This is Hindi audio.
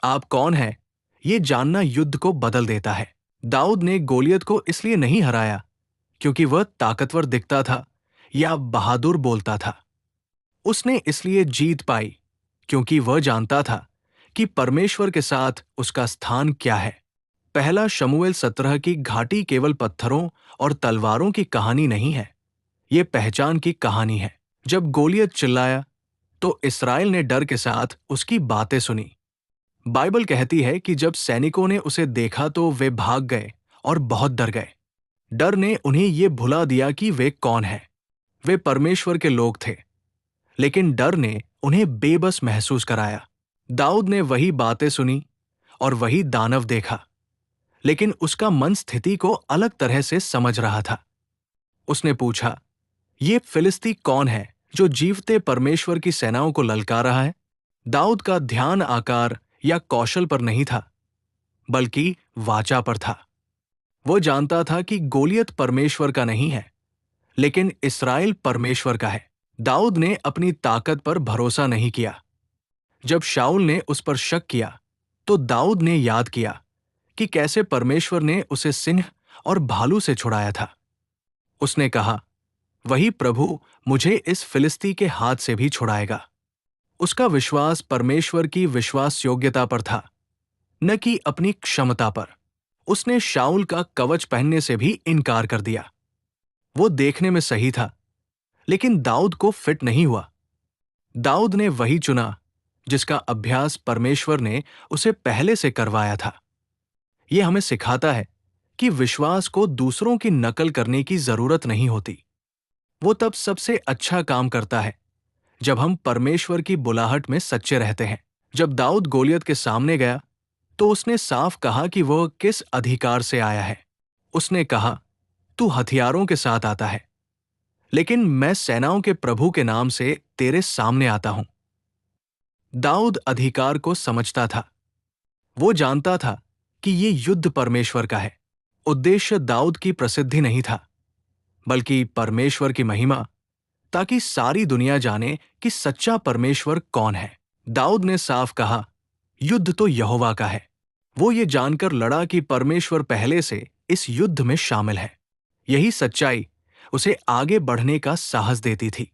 आप कौन हैं, ये जानना युद्ध को बदल देता है। दाऊद ने गोलियत को इसलिए नहीं हराया क्योंकि वह ताकतवर दिखता था या बहादुर बोलता था। उसने इसलिए जीत पाई क्योंकि वह जानता था कि परमेश्वर के साथ उसका स्थान क्या है। पहला शमूएल 17 की घाटी केवल पत्थरों और तलवारों की कहानी नहीं है, ये पहचान की कहानी है। जब गोलियत चिल्लाया तो इस्राएल ने डर के साथ उसकी बातें सुनी। बाइबल कहती है कि जब सैनिकों ने उसे देखा तो वे भाग गए और बहुत डर गए। डर ने उन्हें ये भुला दिया कि वे कौन हैं। वे परमेश्वर के लोग थे, लेकिन डर ने उन्हें बेबस महसूस कराया। दाऊद ने वही बातें सुनी और वही दानव देखा, लेकिन उसका मन स्थिति को अलग तरह से समझ रहा था। उसने पूछा, ये फिलिस्ती कौन है जो जीवते परमेश्वर की सेनाओं को ललकार रहा है? दाऊद का ध्यान आकार या कौशल पर नहीं था, बल्कि वाचा पर था। वो जानता था कि गोलियत परमेश्वर का नहीं है, लेकिन इस्राएल परमेश्वर का है। दाऊद ने अपनी ताकत पर भरोसा नहीं किया। जब शाऊल ने उस पर शक किया, तो दाऊद ने याद किया कि कैसे परमेश्वर ने उसे सिंह और भालू से छुड़ाया था। उसने कहा, वही प्रभु मुझे इस फिलिस्ती के हाथ से भी छुड़ाएगा। उसका विश्वास परमेश्वर की विश्वास योग्यता पर था, न कि अपनी क्षमता पर। उसने शाऊल का कवच पहनने से भी इनकार कर दिया। वो देखने में सही था, लेकिन दाऊद को फिट नहीं हुआ। दाऊद ने वही चुना जिसका अभ्यास परमेश्वर ने उसे पहले से करवाया था। यह हमें सिखाता है कि विश्वास को दूसरों की नकल करने की जरूरत नहीं होती। वो तब सबसे अच्छा काम करता है जब हम परमेश्वर की बुलाहट में सच्चे रहते हैं। जब दाऊद गोलियत के सामने गया, तो उसने साफ कहा कि वह किस अधिकार से आया है। उसने कहा, तू हथियारों के साथ आता है, लेकिन मैं सेनाओं के प्रभु के नाम से तेरे सामने आता हूं। दाऊद अधिकार को समझता था। वो जानता था कि ये युद्ध परमेश्वर का है। उद्देश्य दाऊद की प्रसिद्धि नहीं था, बल्कि परमेश्वर की महिमा, ताकि सारी दुनिया जाने कि सच्चा परमेश्वर कौन है। दाऊद ने साफ कहा, युद्ध तो यहोवा का है। वो ये जानकर लड़ा कि परमेश्वर पहले से इस युद्ध में शामिल है। यही सच्चाई उसे आगे बढ़ने का साहस देती थी।